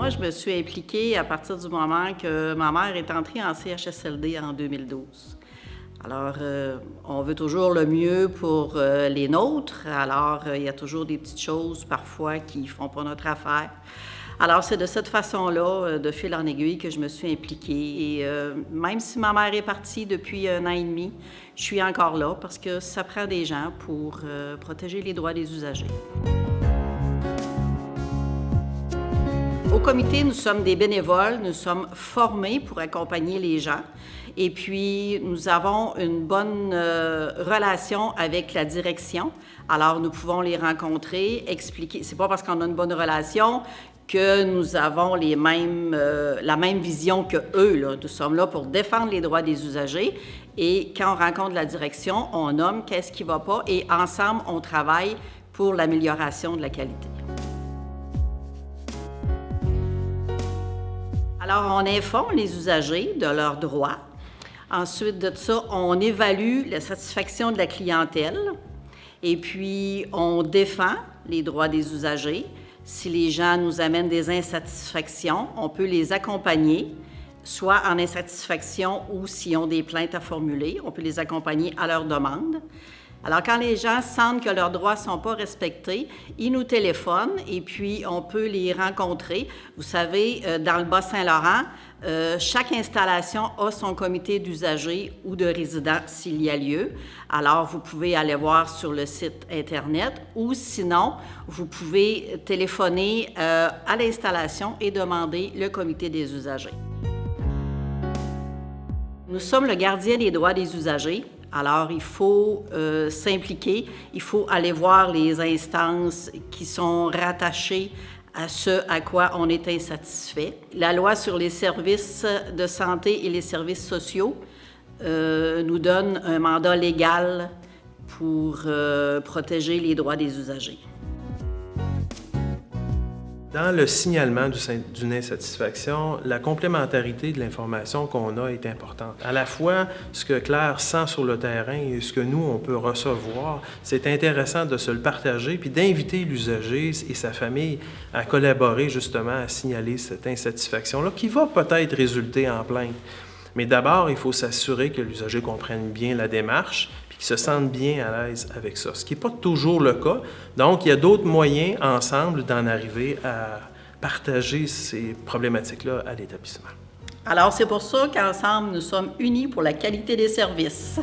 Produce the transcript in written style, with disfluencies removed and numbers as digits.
Moi, je me suis impliquée à partir du moment que ma mère est entrée en CHSLD en 2012. Alors, on veut toujours le mieux pour les nôtres. Alors, il y a toujours des petites choses parfois qui ne font pas notre affaire. Alors, c'est de cette façon-là, de fil en aiguille, que je me suis impliquée. Et même si ma mère est partie depuis 1 an et demi, je suis encore là parce que ça prend des gens pour protéger les droits des usagers. Au comité, nous sommes des bénévoles, nous sommes formés pour accompagner les gens et puis nous avons une bonne relation avec la direction. Alors, nous pouvons les rencontrer, expliquer. C'est pas parce qu'on a une bonne relation que nous avons la même vision que eux, là. Nous sommes là pour défendre les droits des usagers et quand on rencontre la direction, on nomme qu'est-ce qui ne va pas et ensemble, on travaille pour l'amélioration de la qualité. Alors, on informe les usagers de leurs droits. Ensuite de ça, on évalue la satisfaction de la clientèle et puis on défend les droits des usagers. Si les gens nous amènent des insatisfactions, on peut les accompagner, soit en insatisfaction ou s'ils ont des plaintes à formuler, on peut les accompagner à leur demande. Alors, quand les gens sentent que leurs droits ne sont pas respectés, ils nous téléphonent et puis on peut les rencontrer. Vous savez, dans le Bas-Saint-Laurent, chaque installation a son comité d'usagers ou de résidents s'il y a lieu. Alors, vous pouvez aller voir sur le site Internet ou sinon, vous pouvez téléphoner à l'installation et demander le comité des usagers. Nous sommes le gardien des droits des usagers. Alors, il faut s'impliquer, il faut aller voir les instances qui sont rattachées à ce à quoi on est insatisfait. La loi sur les services de santé et les services sociaux nous donne un mandat légal pour protéger les droits des usagers. Dans le signalement d'une insatisfaction, la complémentarité de l'information qu'on a est importante. À la fois, ce que Claire sent sur le terrain et ce que nous, on peut recevoir, c'est intéressant de se le partager puis d'inviter l'usager et sa famille à collaborer justement à signaler cette insatisfaction-là qui va peut-être résulter en plainte. Mais d'abord, il faut s'assurer que l'usager comprenne bien la démarche qui se sentent bien à l'aise avec ça, ce qui n'est pas toujours le cas. Donc, il y a d'autres moyens ensemble d'en arriver à partager ces problématiques-là à l'établissement. Alors, c'est pour ça qu'ensemble, nous sommes unis pour la qualité des services.